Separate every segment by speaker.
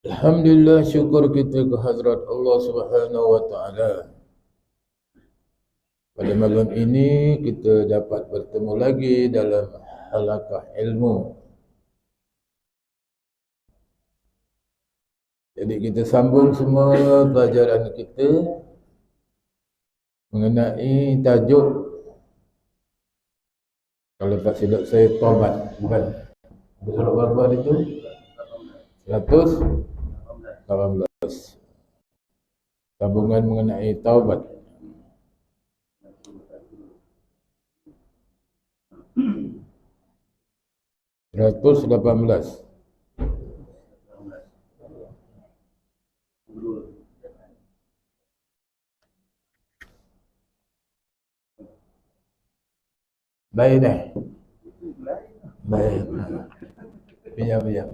Speaker 1: Alhamdulillah, syukur kita kehadrat Allah Subhanahu wa taala. Pada malam ini kita dapat bertemu lagi dalam halaqah ilmu. Jadi kita sambung semua pelajaran kita mengenai tajuk, kalau tak silap saya, taubat, bukan? Surah berapa itu? 118. Sambungan mengenai taubat. Seratus 18. Baik dah. Baik. Biar.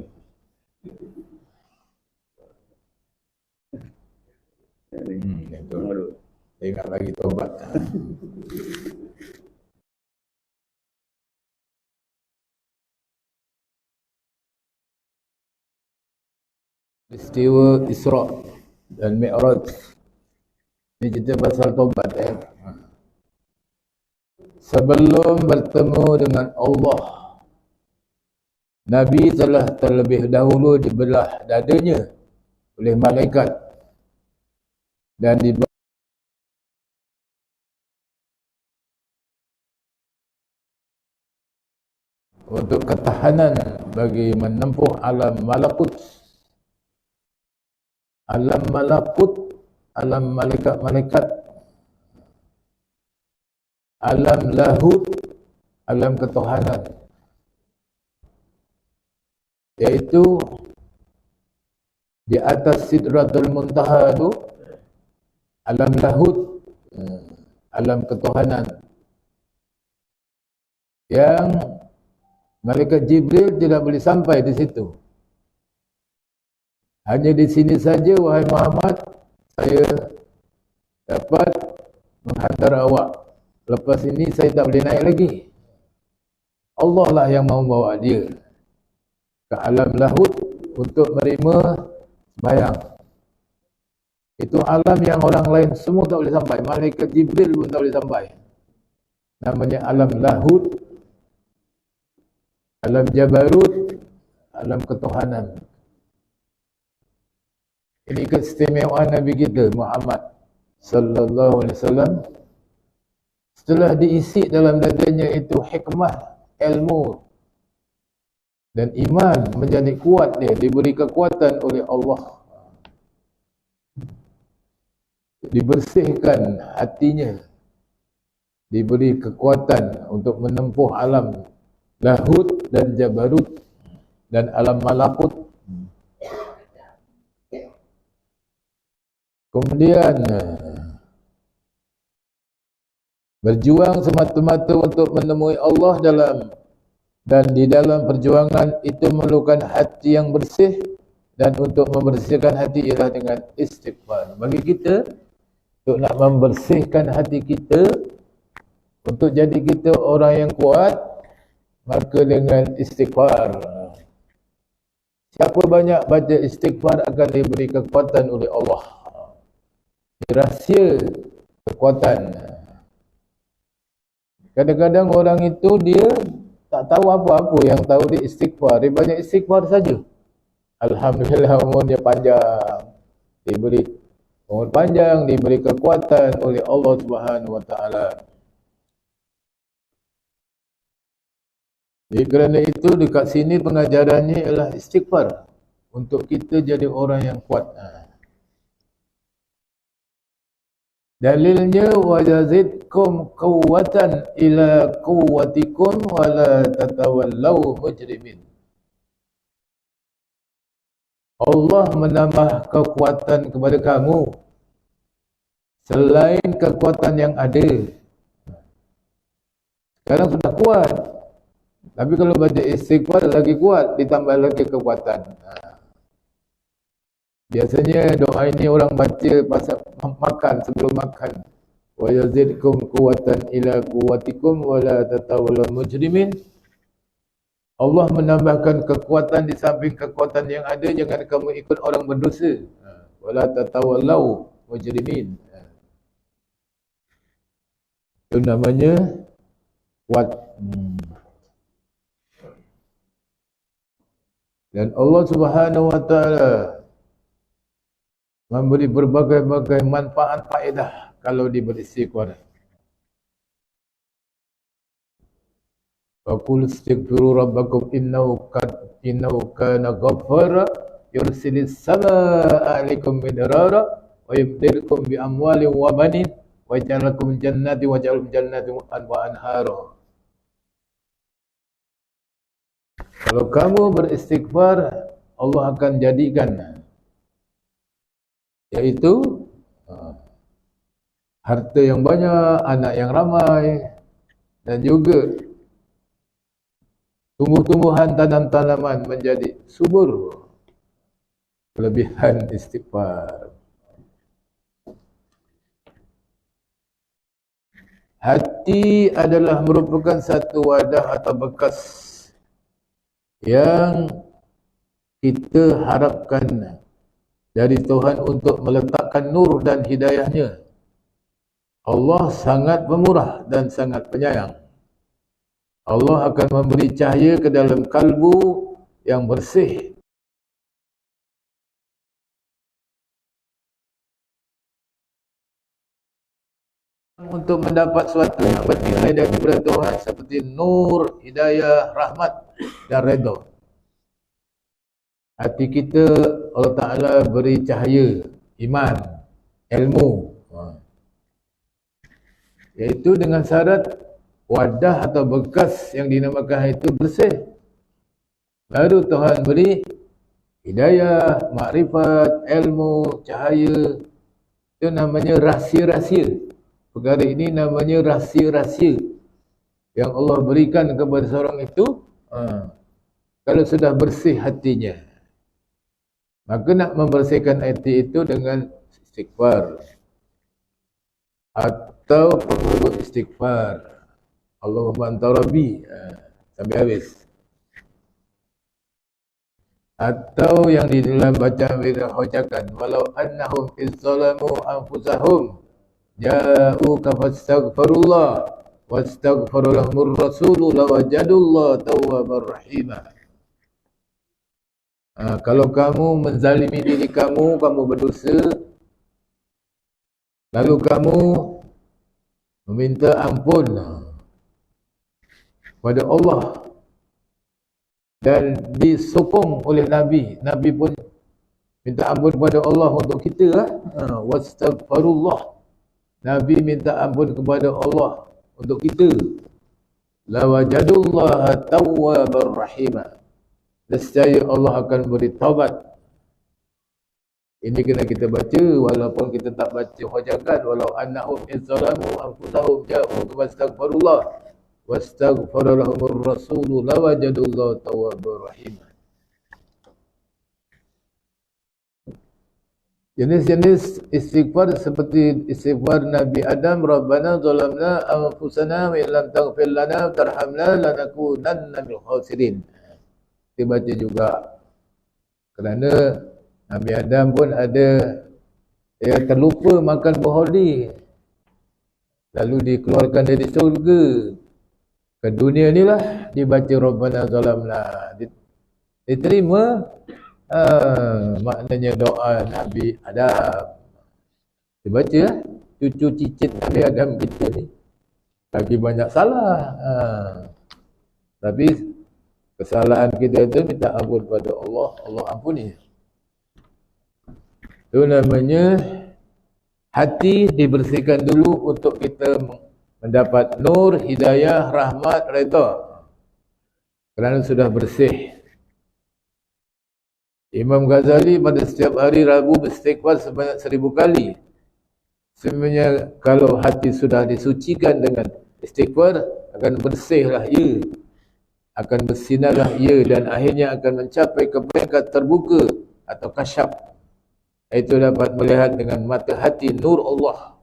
Speaker 1: Itu. Saya ingat lagi taubat. Peristiwa Isra dan Mi'raj. Ini cerita pasal taubat. Sebelum bertemu dengan Allah, Nabi telah terlebih dahulu dibelah dadanya oleh malaikat dan untuk ketahanan bagi menempuh alam malakut. Alam malakut, alam malaikat-malaikat, alam lahut, alam ketuhanan, iaitu di atas Sidratul Muntaha itu alam lahut, alam ketuhanan, yang malaikat Jibril tidak boleh sampai di situ. Hanya di sini saja, wahai Muhammad, saya dapat menghantar awak. Lepas ini saya tak boleh naik lagi. Allah lah yang mahu bawa dia ke alam lahut untuk menerima sembahyang. Itu alam yang orang lain semua tak boleh sampai. Malaikat Jibril pun tak boleh sampai. Namanya alam lahut, alam jabarut, alam ketuhanan. Ini keistimewaan Nabi kita Muhammad sallallahu alaihi wasallam. Setelah diisi dalam dadanya itu hikmah, ilmu dan iman, menjadi kuat dia, diberi kekuatan oleh Allah. Dibersihkan hatinya, diberi kekuatan untuk menempuh alam lahut dan jabarut dan alam malakut. Kemudian berjuang semata-mata untuk menemui Allah dan di dalam perjuangan itu memerlukan hati yang bersih, dan untuk membersihkan hati ialah dengan istighfar. Bagi kita, untuk nak membersihkan hati kita, untuk jadi kita orang yang kuat, maka dengan istighfar. Siapa banyak baca istighfar akan diberi kekuatan oleh Allah. Rahsia kekuatan. Kadang-kadang orang itu dia tak tahu apa-apa, yang tahu dia istighfar. Dia banyak istighfar saja. Alhamdulillah, umurnya panjang. Diberi umur panjang, diberi kekuatan oleh Allah Subhanahu wa taala. Jadi kerana itu dekat sini pengajarannya ialah istighfar untuk kita jadi orang yang kuat. Dalilnya wajazidkum quwwatan ila quwwatikum wala tatawallaw mujrimin. Allah menambah kekuatan kepada kamu selain kekuatan yang ada. Sekarang sudah kuat, tapi kalau baca istighfar lagi kuat, ditambah lagi kekuatan. Biasanya doa ini orang baca pasal makan, sebelum makan. Wa yazidkum quwwatan ila quwwatikum wa la tatawallaw mujrimin. Allah menambahkan kekuatan di samping kekuatan yang ada. Jangan kamu ikut orang berdosa. Wala tatawallau mujrimin. Itu namanya kuat. Dan Allah Subhanahu wa taala memberi berbagai-bagai manfaat faedah kalau beristighfar. Faqul istighfiru rabbakum innahu kana ghaffara yursilis samaa'a 'alaikum midrara wa yumdidkum bi amwalin wa banin wa yaj'alakum jannatin wa yaj'alakum jannatin wa anhara. Kalau kamu beristighfar, Allah akan jadikan yaitu harta yang banyak, anak yang ramai, dan juga tumbuh-tumbuhan tanam-tanaman menjadi subur. Kelebihan istighfar. Hati adalah merupakan satu wadah atau bekas yang kita harapkan dari Tuhan untuk meletakkan nur dan hidayahnya. Allah sangat pemurah dan sangat penyayang. Allah akan memberi cahaya ke dalam kalbu yang bersih. Untuk mendapat sesuatu yang bernilai daripada Tuhan seperti nur, hidayah, rahmat dan redha. Hati kita Allah Ta'ala beri cahaya, iman, ilmu. Iaitu dengan syarat wadah atau bekas yang dinamakan itu bersih. Baru Tuhan beri hidayah, makrifat, ilmu, cahaya. Itu namanya rahsia-rahsia. Perkara ini namanya rahsia-rahsia yang Allah berikan kepada seorang itu kalau sudah bersih hatinya. Maka nak membersihkan hati itu dengan istighfar atau perlu istighfar. Allahumma anta rabbi sampai habis. Atau yang di dalam bacaan kita bacakan walau annahum izzalamu anfusahum ja'uka fastaghfirullah wastaghfara lahumur rasulu lawajadullah tawwabar rahimah. Kalau kamu menzalimi diri kamu, kamu berdosa, lalu kamu meminta ampun kepada Allah dan disokong oleh Nabi, Nabi pun minta ampun kepada Allah untuk kita. Wastaghfirullah, Nabi minta ampun kepada Allah untuk kita. Lawajadullah tawwabar rahimah, nescaya Allah akan beri taubat. Ini kena kita baca walaupun kita tak baca hujatan. Walau annahum izzalamu anfusahum ja'uka fastaghfirullah wastaghfara lahumur rasulu lawajadullah tawwabar rahimah. Jenis-jenis istighfar seperti istighfar Nabi Adam, Rabbana zalamna anfusana wa illam taghfir lana tarhamna lanakunanna minal khasirin. Kita baca juga kerana Nabi Adam pun ada dia terlupa makan buah holi, lalu dikeluarkan dari syurga ke dunia ni lah, dibaca Rabbana zalamna, diterima. Maknanya doa Nabi Adam. Dibaca cucu cicit Nabi Adam kita ni lagi banyak salah. Tapi kesalahan kita tu minta ampun pada Allah, Allah ampuni. Itu namanya hati dibersihkan dulu untuk kita mendapat nur, hidayah, rahmat, redha. Kerana sudah bersih. Imam Ghazali pada setiap hari Rabu beristighfar sebanyak 1000 kali. Sebenarnya kalau hati sudah disucikan dengan istighfar, akan bersihlah ia, akan bersinarlah ia, dan akhirnya akan mencapai ke peringkat terbuka atau kasyaf. Itu dapat melihat dengan mata hati nur Allah.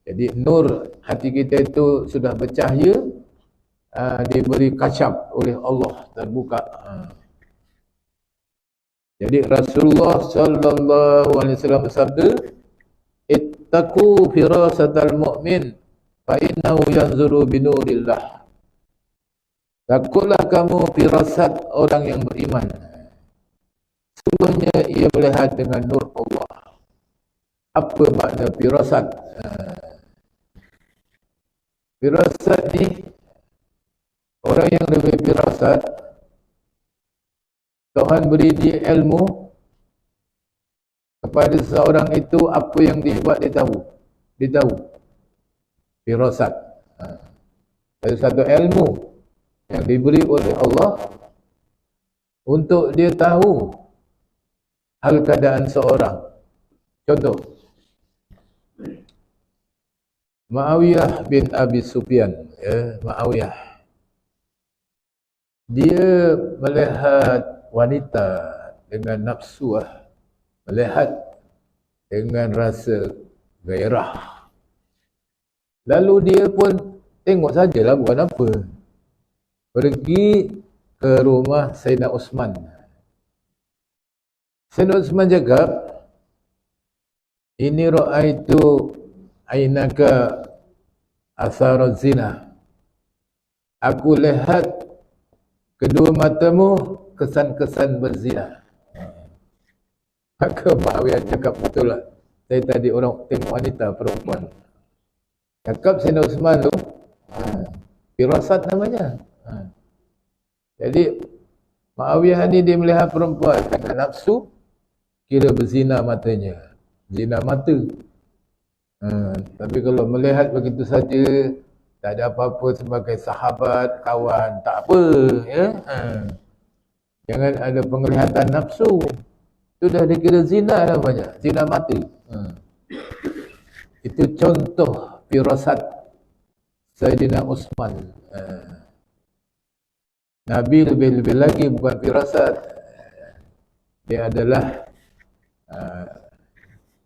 Speaker 1: Jadi nur hati kita itu sudah bercahaya diberi kasyaf oleh Allah, terbuka. Jadi Rasulullah sallallahu alaihi wasallam bersabda, ittaqu firasatal mu'min fa innahu yanzuru binurillah. Takutlah kamu firasat orang yang beriman. Sungguhnya ia melihat dengan nur Allah. Apa makna firasat? Firasat ni, orang yang lebih firasat, Tuhan beri dia ilmu kepada seorang itu, apa yang dia buat dia tahu. Firasat. Ada satu ilmu yang diberi oleh Allah untuk dia tahu hal keadaan seorang. Contoh, Muawiyah bin Abi Sufyan, Muawiyah, dia melihat wanita dengan nafsu, melihat dengan rasa gairah. Lalu dia pun tengok sajalah, bukan apa. Pergi ke rumah Sayyidina Osman. Sayyidina Osman cakap, ini ra'aitu ainaka asarat zina. Aku lihat kedua matamu kesan-kesan berzina. Maka Muawiyah cakap, betul lah, saya tadi orang tengok wanita perempuan. Cakap Sayyidina Osman tu, firasat namanya. Jadi Muawiyah ni dia melihat perempuan dengan nafsu, kira berzina matanya, zina mata. Tapi kalau melihat begitu saja, tak ada apa-apa sebagai sahabat, kawan, tak apa, ya. Jangan ada penglihatan nafsu. Itu dah dikira zina namanya, zina mata. Itu contoh firasat Sayyidina Osman. Nabi lebih-lebih lagi bukan firasat. Dia adalah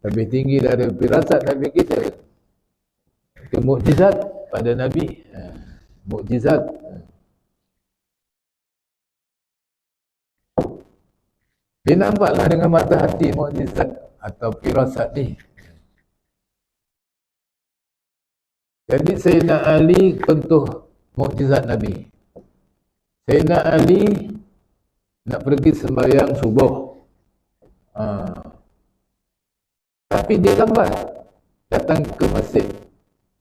Speaker 1: lebih tinggi dari firasat Nabi kita. Itu mukjizat pada Nabi. Mukjizat. Dia nampaklah dengan mata hati mukjizat atau firasat ni. Jadi Sayyidina Ali contoh mukjizat Nabi. Sayyidina Ali nak pergi sembahyang subuh. Tapi dia lambat datang ke masjid.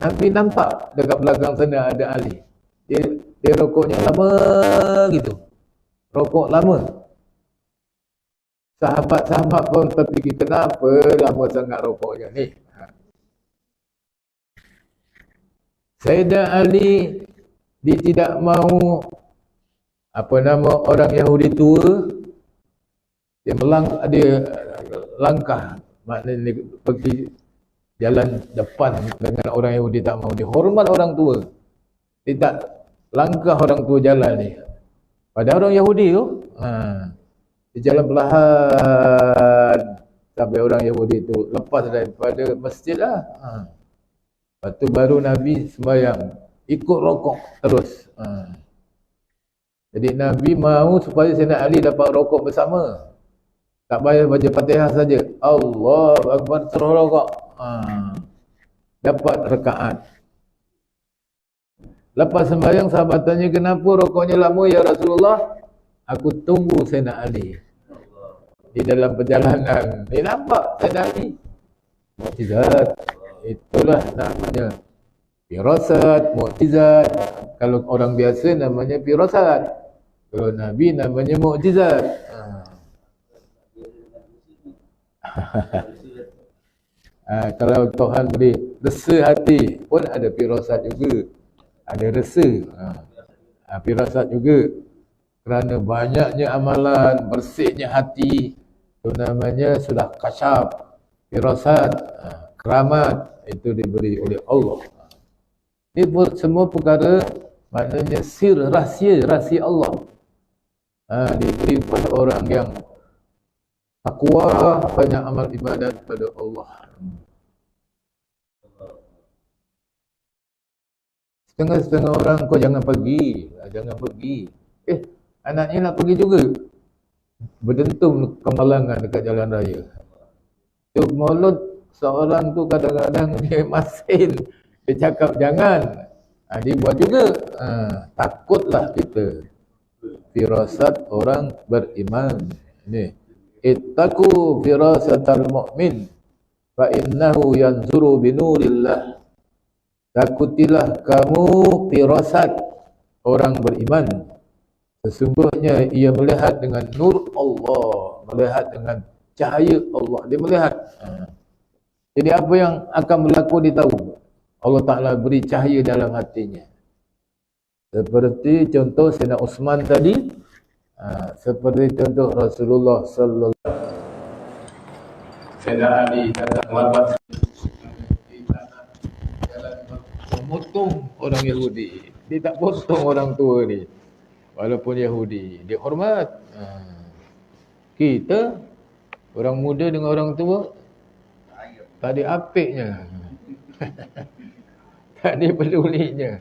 Speaker 1: Nabi nampak dekat belakang sana ada Ali. Dia rokoknya lama gitu. Rokok lama. Sahabat-sahabat pun terfikir, kenapa lama sangat rokoknya ni? Sayyidina Ali, dia tidak mahu orang Yahudi tua, dia langkah, maknanya pergi jalan depan dengan orang Yahudi, tak mahu. Dia hormat orang tua, dia tak langkah orang tua jalan ni. Pada orang Yahudi tu, dia jalan perlahan sampai orang Yahudi tu lepas daripada masjid lah. Lepas tu baru Nabi sembahyang, ikut rokok terus. Jadi Nabi mahu supaya Sayyidina Ali dapat rokok bersama. Tak payah baca Fatihah saja, Allahu Akbar, terus rokok. Dapat rakaat. Lepas sembahyang, sahabat tanya, kenapa rokoknya lama ya Rasulullah? Aku tunggu Sayyidina Ali di dalam perjalanan. Dia nampak Sayyidina Ali. Mukjizat. Itulah namanya firasat, mukjizat. Kalau orang biasa namanya firasat. Kalau Nabi namanya mukjizat. Kalau Tuhan beri resa hati pun ada firasat juga. Ada resa. Firasat juga. Kerana banyaknya amalan, bersihnya hati, itu namanya sudah kasyaf, firasat, keramat, itu diberi oleh Allah. Ini semua perkara maknanya sir, rahsia Allah. Diberi pada orang yang takwa, banyak amal ibadat pada Allah. Setengah-setengah orang, kau jangan pergi. Jangan pergi. Anaknya nak pergi juga. Berdentum kemalangan dekat jalan raya. Tuk mulut seorang tu kadang-kadang dia masin. Dia cakap jangan. Dia buat juga. Takutlah kita. Firasat orang beriman. Ini. Ittaqu firasatal mu'min. Fa innahu yanzuru binurillah. Takutilah kamu firasat orang beriman. Sesungguhnya ia melihat dengan nur Allah, melihat dengan cahaya Allah. Dia melihat. Jadi apa yang akan berlaku dia tahu. Allah Ta'ala beri cahaya dalam hatinya. Seperti contoh Sayyidina Uthman tadi, seperti contoh Rasulullah sallallahu alaihi wasallam. Sayyidina Ali datang lambat memotong orang Yahudi. Dia tak potong orang tua ni. Walaupun Yahudi, dia hormat. Kita, orang muda dengan orang tua, tak ada apiknya. Tak ada pedulinya.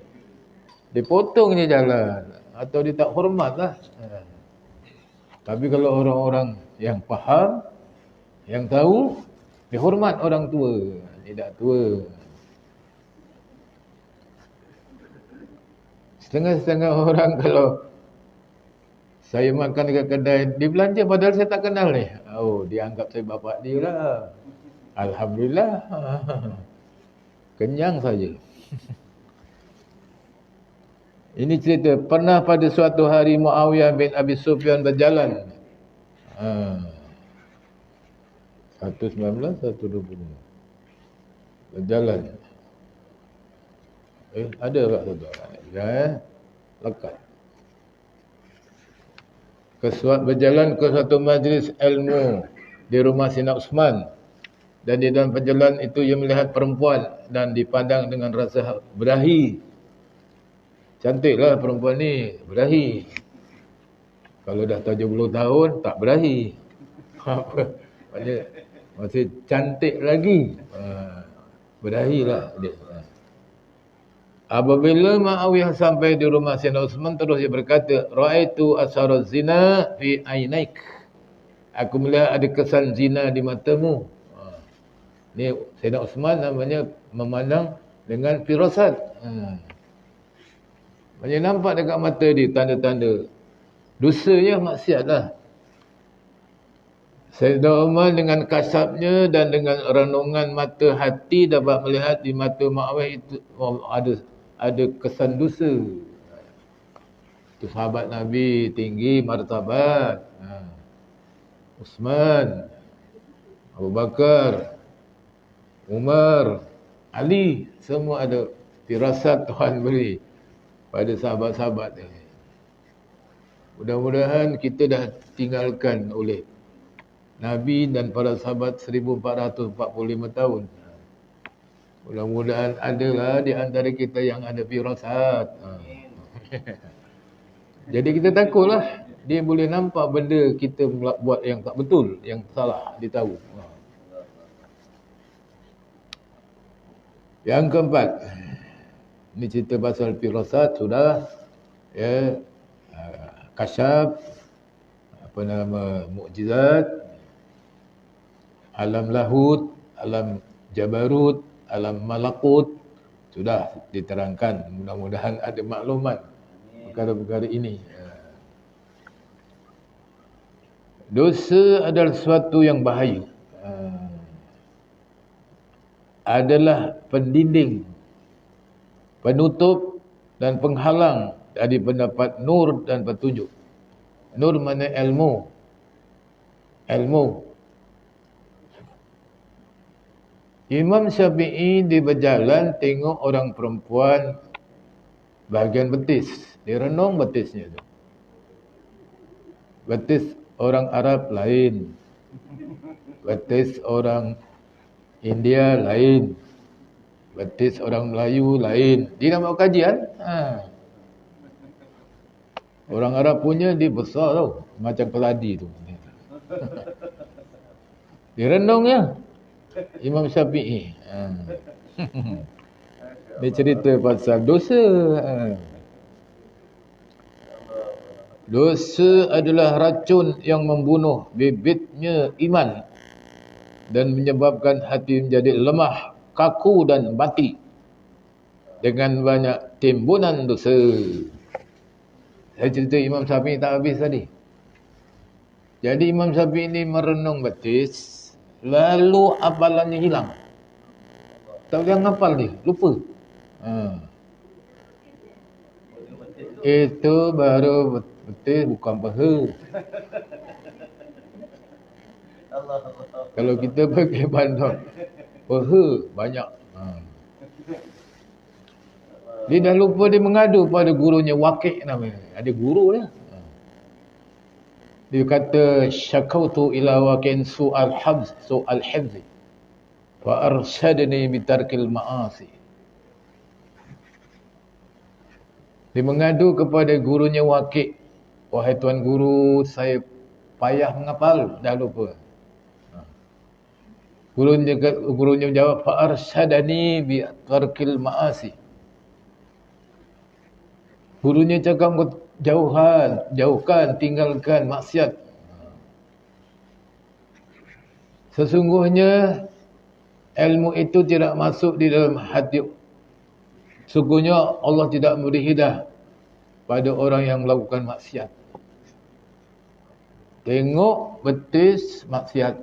Speaker 1: Dia potong je jalan. Atau dia tak hormat lah. Tapi kalau orang-orang yang faham, yang tahu, dia hormat orang tua. Tidak tua. Setengah-setengah orang kalau saya makan dekat kedai, dia belanja padahal saya tak kenal ni. Oh, dia anggap saya bapak dia lah. Alhamdulillah. Kenyang saja. Ini cerita, pernah pada suatu hari Muawiyah bin Abi Sufyan berjalan. 119, 120. Berjalan. Ada tak satu? Lekat. Berjalan ke suatu majlis ilmu di rumah Sayyidina Uthman. Dan di dalam perjalanan itu ia melihat perempuan dan dipandang dengan rasa berahi. Cantiklah perempuan ni, berahi. Kalau dah 70 tahun, tak berahi. Apa? Masih cantik lagi. Berahilah dia. Apabila Muawiyah sampai di rumah Sayyidina Uthman, terus dia berkata, Ra'aitu asharaz zina fi ainaik. Aku melihat ada kesan zina di matamu. Ni Sayyidina Uthman namanya memandang dengan firasat. Macam nampak dekat mata dia tanda-tanda dosanya, maksiat lah. Sayyidina Umar dengan kasapnya dan dengan renungan mata hati dapat melihat di mata Muawiyah itu ada kesan dosa. Itu sahabat Nabi tinggi martabat. Uthman, Abu Bakar, Umar, Ali, semua ada firasat Tuhan beri pada sahabat-sahabat ni. Mudah-mudahan kita dah tinggalkan oleh Nabi dan para sahabat 1445 tahun. Mudah-mudahan adalah di antara kita yang ada firasat. Jadi kita takutlah. Dia boleh nampak benda kita buat yang tak betul, yang salah, dia tahu. Yang keempat, ini cerita pasal firasat sudah. Ya, kasyaf, apa nama, mukjizat, alam lahut, alam jabarut, alam malakut sudah diterangkan. Mudah-mudahan ada maklumat perkara-perkara ini. Dosa adalah sesuatu yang bahaya. Adalah pendinding, penutup dan penghalang dari pendapat nur dan petunjuk. Nur mana ilmu. Ilmu. Imam Syafi'i dia berjalan tengok orang perempuan bahagian betis. Dia renung betisnya tu. Betis orang Arab lain. Betis orang India lain. Betis orang Melayu lain. Dia nak buat kajian. Orang Arab punya dia besar tau. Macam keladi tu. Dia renung ya. Imam Syafi'i. Dia cerita pasal dosa. Dosa adalah racun yang membunuh bibitnya iman dan menyebabkan hati menjadi lemah, kaku dan mati dengan banyak timbunan dosa. Saya cerita Imam Syafi'i tak habis tadi. Jadi Imam Syafi'i ini merenung betis, lalu hafalannya hilang. Tak boleh hafal dia, lupa. Itu baru betis, bukan paha. Kalau kita pakai bandar, paha banyak. Dia dah lupa, dia mengadu pada gurunya, Waqi' namanya. Ada guru dia. Dia kata, syakautu ila Waqi'in su'al hifzi wa arsyadni bitarkil ma'asi. Dia mengadu kepada gurunya Waqi', wahai tuan guru, saya payah menghafal, dah lupa. Gurunya menjawab, fa arsyadni bitarkil ma'asi. Gurunya cakap, jauhkan, tinggalkan maksiat. Sesungguhnya ilmu itu tidak masuk di dalam hati. Sesungguhnya Allah tidak memberi hidayah pada orang yang melakukan maksiat. Tengok betis maksiat,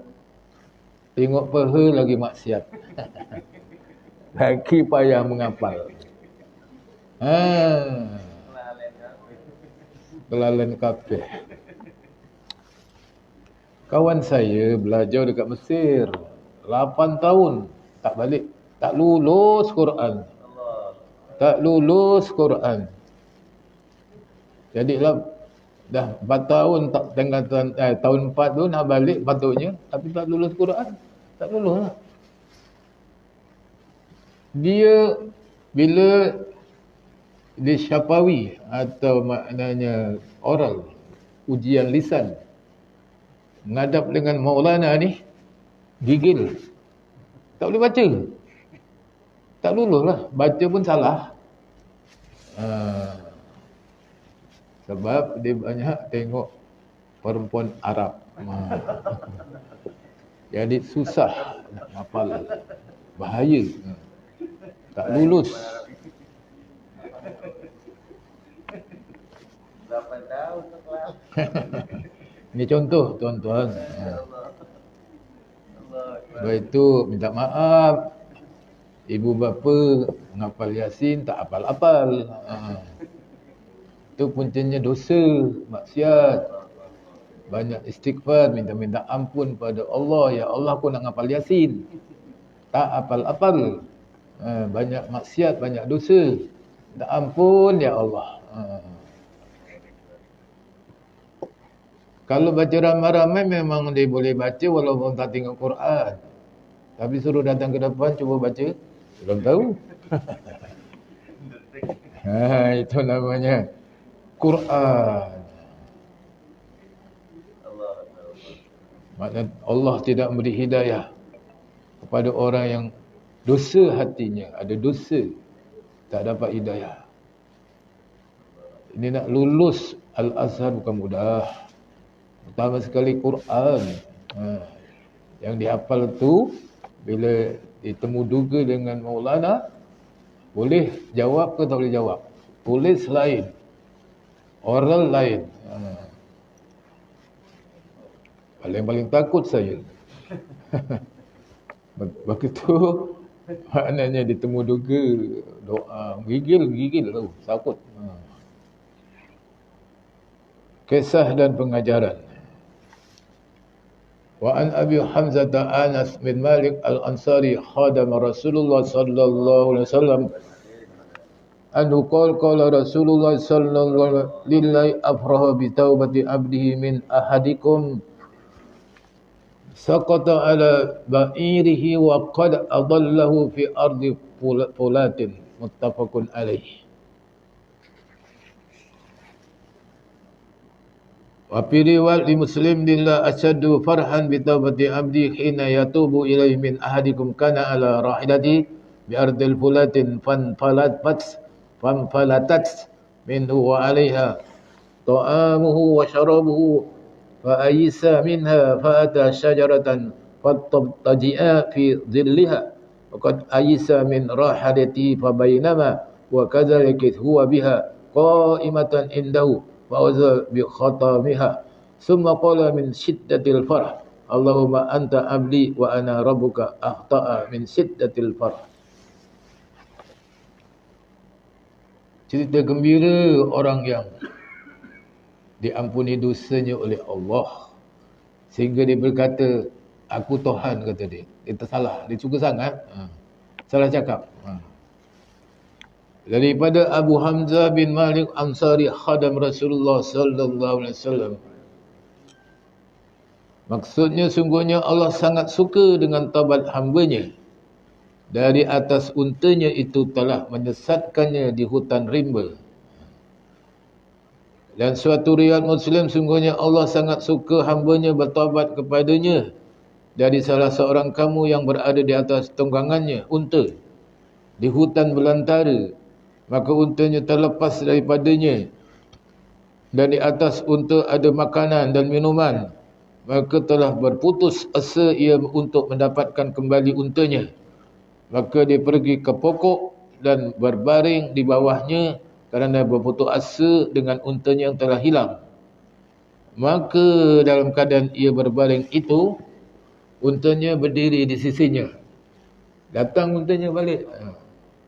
Speaker 1: tengok paha lagi maksiat. Lagi payah menghafal. Kelalen kabeh. Kawan saya belajar dekat Mesir 8 tahun tak balik, tak lulus Quran. Tak lulus Quran. Jadi lah dah 4 tahun tak tengah tahun 4 tu nak balik patutnya, tapi tak lulus Quran. Tak lulus lah. Dia bila di syafawi atau maknanya oral, ujian lisan, menghadap dengan Maulana ni, gigil, tak boleh baca, tak lulus lah, baca pun salah. Sebab dia banyak tengok perempuan Arab. Jadi susah nak hafal, bahaya, tak lulus.
Speaker 2: 8 tahun sekolah.
Speaker 1: Ini contoh tuan-tuan. Sebab itu minta maaf, ibu bapa menghafal Yasin tak hafal-hafal. Itu puncanya dosa, maksiat. Banyak istighfar, minta-minta ampun pada Allah. Ya Allah, aku nak hafal Yasin, tak hafal-hafal. Banyak maksiat, banyak dosa. Minta ampun ya Allah. Kalau baca ramai-ramai memang dia boleh baca walaupun tak tengok Quran. Tapi suruh datang ke depan cuba baca, belum tahu. Itu namanya Quran. Maksudnya Allah tidak memberi hidayah kepada orang yang dosa hatinya, ada dosa, tak dapat hidayah. Ini nak lulus Al-Azhar bukan mudah. Pertama sekali Quran. Yang dihafal tu bila ditemu duga dengan Maulana, boleh jawab ke tak boleh jawab. Tulis lain, oral lain. Paling-paling takut saya. Begitu maknanya ditemu duga, doa, gigil tu, takut. Kisah dan pengajaran. Wa an Abi Hamzah Anas bin Malik Al-Ansari khadam Rasulullah sallallahu alaihi wasallam anhu qala Rasulullah sallallahu alaihi wasallam lillahi afraha bi taubati abdihi min ahadikum saqata ala ba'irihi wa qad adallahu fi ardi fulatin, muttafaqun alaih. Wa fi riwayat li Muslim lillah asyaddu farhan bi taubati abdi hina yatubu ilaihi min ahadikum kana ala rahilati bi'ardil fulatin fanfalatat minhu wa 'alaiha ta'amuhu wa syarabuhu fa'ayisa minha fa'ata syajaratan fattaji'a fi dhilliha waqad ayisa min rahadati fabainama wa kadzalika huwa biha qa'imatan indahu fa'aza bi khatamiha summa qala min syiddatil farh Allahumma anta abdi wa ana rabbuka akhta'a min syiddatil farh. Cerita gembira orang yang diampuni dosanya oleh Allah sehingga dia berkata aku Tuhan, kata dia. Dia tersalah, dia suka sangat, salah cakap. Daripada Abu Hamzah bin Malik Ansari khadam Rasulullah sallallahu alaihi wasallam, maksudnya sungguhnya Allah sangat suka dengan taubat hambanya. Dari atas untanya itu telah menyesatkannya di hutan rimba. Dan suatu riwayat Muslim, sungguhnya Allah sangat suka hambanya bertaubat kepadanya dari salah seorang kamu yang berada di atas tunggangannya, unta, di hutan belantara. Maka untanya terlepas daripadanya dan di atas unta ada makanan dan minuman. Maka telah berputus asa ia untuk mendapatkan kembali untanya. Maka dia pergi ke pokok dan berbaring di bawahnya kerana berputus asa dengan untanya yang telah hilang. Maka dalam keadaan ia berbaring itu, untanya berdiri di sisinya. Datang untanya balik.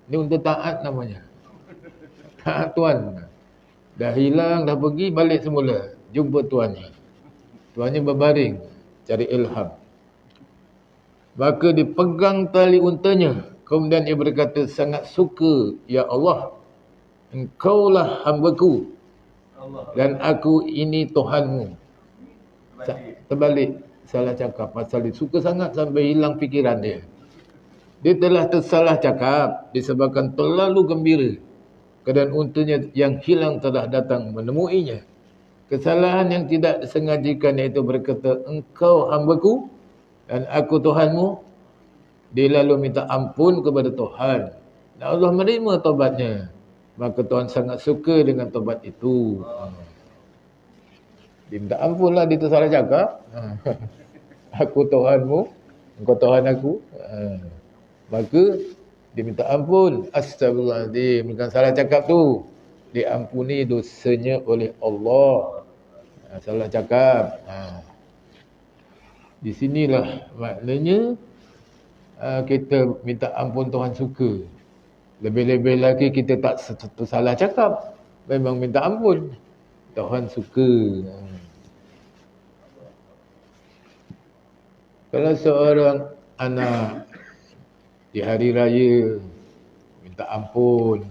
Speaker 1: Ini unta taat namanya. Taat tuan. Dah hilang, dah pergi, balik semula. Jumpa tuannya. Tuannya berbaring, cari ilham. Maka dipegang tali untanya. Kemudian ia berkata, sangat suka, ya Allah, engkaulah hambaku dan aku ini Tuhanmu. Terbalik, salah cakap. Pasal dia suka sangat sampai hilang fikiran dia. Dia telah tersalah cakap disebabkan terlalu gembira. Keadaan untanya yang hilang telah datang menemuinya. Kesalahan yang tidak disengajakan iaitu berkata, engkau hambaku dan aku Tuhanmu. Dia lalu minta ampun kepada Tuhan. Dan Allah menerima taubatnya. Maka Tuhan sangat suka dengan taubat itu. Dia minta ampun lah, dia tersalah cakap. Aku Tuhanmu, engkau Tuhan aku. Maka dia minta ampun. Astagfirullahaladzim. Bukan salah cakap tu. Diampuni dosanya oleh Allah. Salah cakap. Di sinilah maknanya kita minta ampun Tuhan suka. Lebih-lebih lagi kita tak salah cakap. Memang minta ampun. Tuhan suka. Kalau seorang anak di hari raya minta ampun,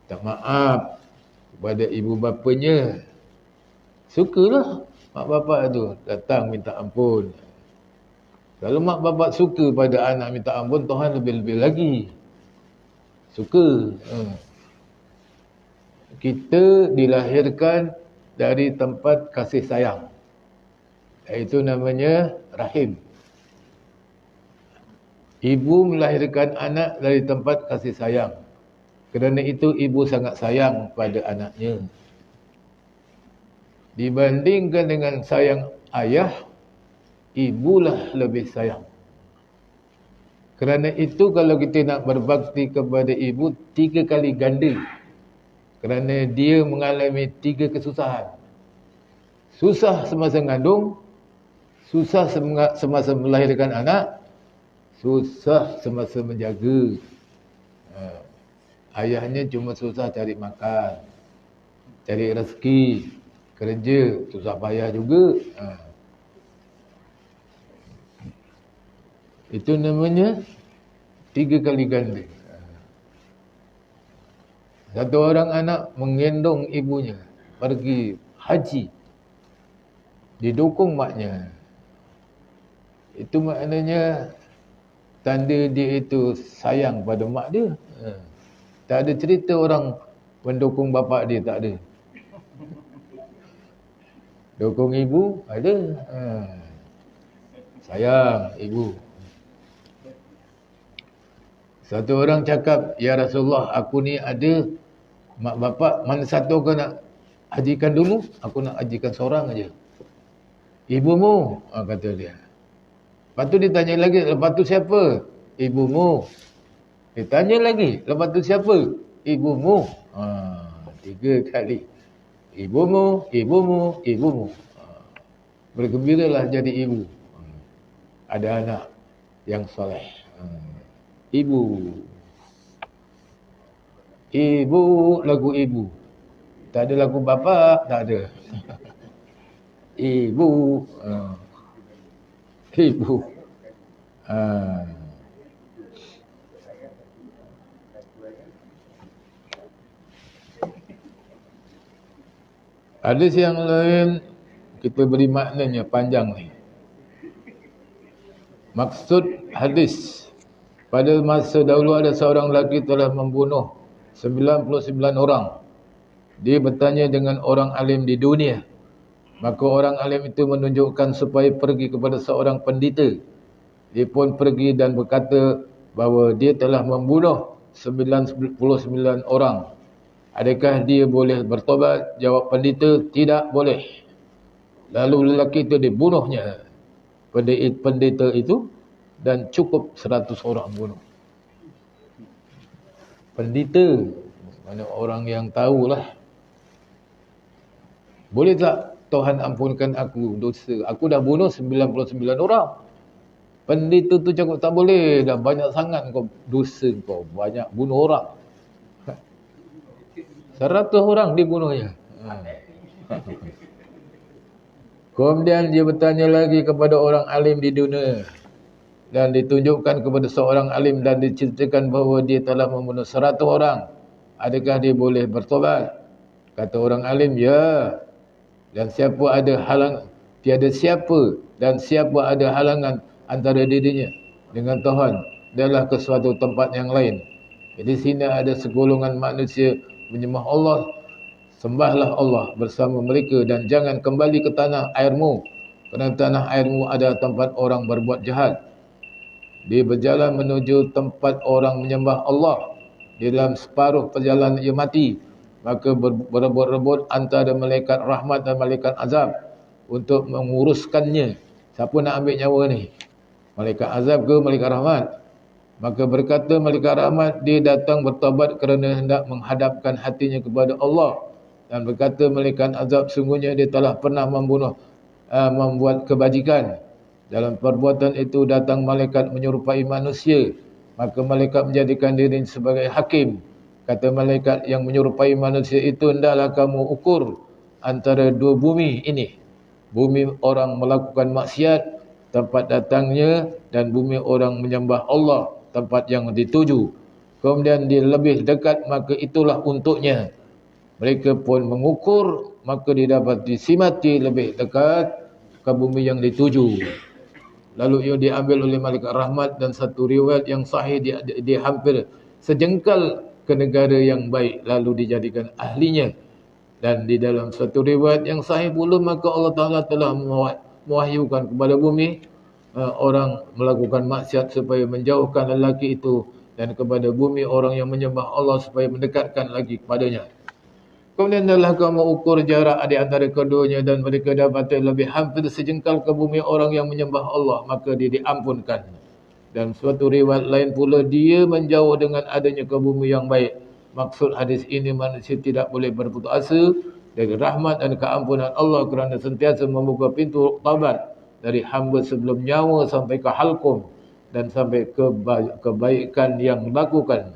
Speaker 1: minta maaf kepada ibu bapanya, sukalah mak bapak tu datang minta ampun. Kalau mak bapak suka pada anak minta ampun, Tuhan lebih-lebih lagi suka. Kita dilahirkan dari tempat kasih sayang, iaitu namanya rahim. Ibu melahirkan anak dari tempat kasih sayang. Kerana itu ibu sangat sayang pada anaknya. Dibandingkan dengan sayang ayah, ibulah lebih sayang. Kerana itu kalau kita nak berbakti kepada ibu 3 kali ganda. Kerana dia mengalami 3 kesusahan. Susah semasa mengandung, susah semasa melahirkan anak, susah semasa menjaga. Ayahnya cuma susah cari makan, cari rezeki, kerja, susah payah juga. Itu namanya 3 kali ganda. Satu orang anak menggendong ibunya pergi haji, didukung maknya. Itu maknanya tanda dia itu sayang pada mak dia. Tak ada cerita orang mendukung bapa dia, tak ada. Dukung ibu ada. Sayang ibu. Satu orang cakap, "Ya Rasulullah, aku ni ada mak bapak, mana satu kau nak hajikan dulu? Aku nak hajikan seorang aja." "Ibumu," kata dia. Lepas tu dia tanya lagi, "Lepas tu siapa?" "Ibumu." Dia tanya lagi, "Lepas tu siapa?" "Ibumu." Tiga kali. "Ibumu, ibumu, ibumu." Bergembiralah jadi ibu. Ada anak yang soleh. Ibu. Ibu, lagu ibu. Tak ada lagu bapa, tak ada. Ibu. Ibu. Hadis yang lain kita beri maknanya panjang ni. Maksud hadis, pada masa dahulu ada seorang lelaki telah membunuh 99 orang. Dia bertanya dengan orang alim di dunia. Maka orang alim itu menunjukkan supaya pergi kepada seorang pendeta. Dia pun pergi dan berkata bahawa dia telah membunuh 99 orang. Adakah dia boleh bertobat? Jawab pendeta, tidak boleh. Lalu lelaki itu dibunuhnya pendeta itu, dan cukup 100 orang bunuh. Pendeta, mana orang yang tahulah. Boleh tak Tuhan ampunkan aku dosa? Aku dah bunuh 99 orang. Pendeta tu cakap tak boleh, dah banyak sangat kau dosa kau, banyak bunuh orang. 100 orang dibunuhnya. Kemudian dia bertanya lagi kepada orang alim di dunia, dan ditunjukkan kepada seorang alim dan diceritakan bahawa dia telah membunuh 100 orang. Adakah dia boleh bertobat? Kata orang alim, ya. Dan siapa ada halang, tiada siapa dan siapa ada halangan antara dirinya dengan Tuhan, adalah ke suatu tempat yang lain. Jadi sini ada segolongan manusia menyembah Allah, sembahlah Allah bersama mereka dan jangan kembali ke tanah airmu, kerana tanah airmu adalah tempat orang berbuat jahat. Dia berjalan menuju tempat orang menyembah Allah. Di dalam separuh perjalanan ia mati. Maka berebut-rebut antara malaikat rahmat dan malaikat azab untuk menguruskannya. Siapa nak ambil nyawa ni? Malaikat azab ke malaikat rahmat? Maka berkata malaikat rahmat, dia datang bertaubat kerana hendak menghadapkan hatinya kepada Allah. Dan berkata malaikat azab, sungguhnya dia telah pernah membuat kebajikan. Dalam perbuatan itu datang malaikat menyerupai manusia. Maka malaikat menjadikan diri sebagai hakim. Kata malaikat yang menyerupai manusia itu, hendaklah kamu ukur antara dua bumi ini. Bumi orang melakukan maksiat, tempat datangnya, dan bumi orang menyembah Allah, tempat yang dituju. Kemudian dia lebih dekat, maka itulah untuknya. Mereka pun mengukur, maka dia dapat disimati lebih dekat ke bumi yang dituju. Lalu ia diambil oleh malaikat rahmat, dan satu riwayat yang sahih dia hampir sejengkal ke negara yang baik, lalu dijadikan ahlinya. Dan di dalam satu riwayat yang sahih pula, maka Allah Ta'ala telah mewahyukan kepada bumi orang melakukan maksiat supaya menjauhkan lelaki itu, dan kepada bumi orang yang menyembah Allah supaya mendekatkan lagi kepadanya. Kemudian adalah kamu ukur jarak di antara keduanya, dan mereka dapat lebih hampir sejengkal ke bumi orang yang menyembah Allah, maka dia diampunkan. Dan suatu riwayat lain pula, dia menjauh dengan adanya ke bumi yang baik. Maksud hadis ini, manusia tidak boleh berputus asa dari rahmat dan keampunan Allah kerana sentiasa membuka pintu taubat dari hamba sebelum nyawa sampai ke halqum, dan sampai kebaikan yang dilakukan.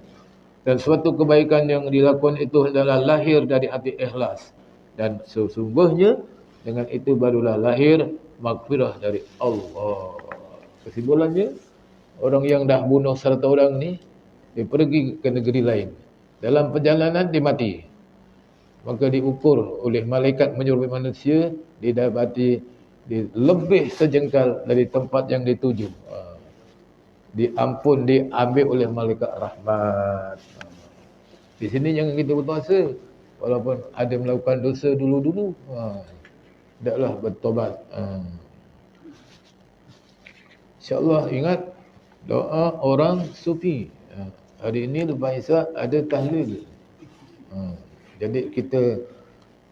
Speaker 1: Dan suatu kebaikan yang dilakukan itu adalah lahir dari hati ikhlas. Dan sesungguhnya dengan itu barulah lahir maghfirah dari Allah. Kesimpulannya, orang yang dah bunuh 100 orang ni, dia pergi ke negeri lain. Dalam perjalanan dia mati. Maka diukur oleh malaikat menyerupai manusia, didapati lebih sejengkal dari tempat yang dituju. Diambil oleh malaikat rahmat. Di sini jangan kita berputus asa, walaupun ada melakukan dosa dulu-dulu, hendaklah bertobat. InsyaAllah ingat doa orang sufi. Hari ini lepas Isyak ada tahlil. Jadi kita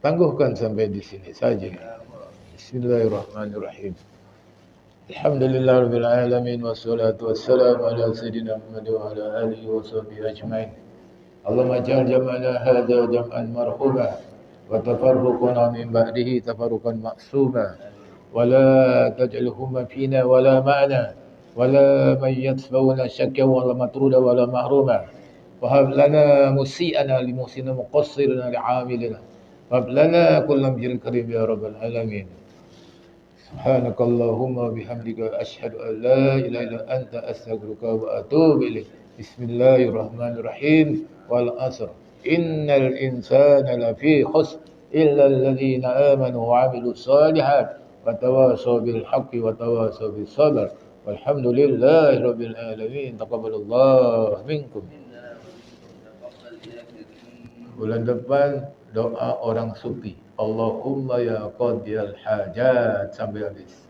Speaker 1: tangguhkan sampai di sini saja. Bismillahirrahmanirrahim. Alhamdulillahirabbil alamin wassalatu wassalamu ala sayidina Muhammad wa ala alihi wa sahbihi ajmain. Allahumma ja'al jam'ana hadha jam'an marhuma wa tafarruquna min ba'dihi tafarruqan ma'suma wa la taj'alhuma fina wa la ma'na wa la man yatsbawna syakka wa la matruda wa la mahruma wa hab lana musi'ana li muhsina muqassirina li 'amilina wa hab lana kullam jiril karim ya rabbal alamin. Subhanakallahumma bihamdika asyhadu an la ilaha illa anta astaghfiruka wa atubu ilaik. Bismillahirrahmanirrahim. Wal 'asr. Innal insana lafi khusr illa alladhina amanu wa 'amilus shalihat wa tawasaw bil haqqi wa tawasaw bis sabr. Walhamdulillahi rabbil alamin. Taqabbalallahu minkum. Bulan depan doa orang sufi. Allahumma ya qadiyal hajat sampai habis.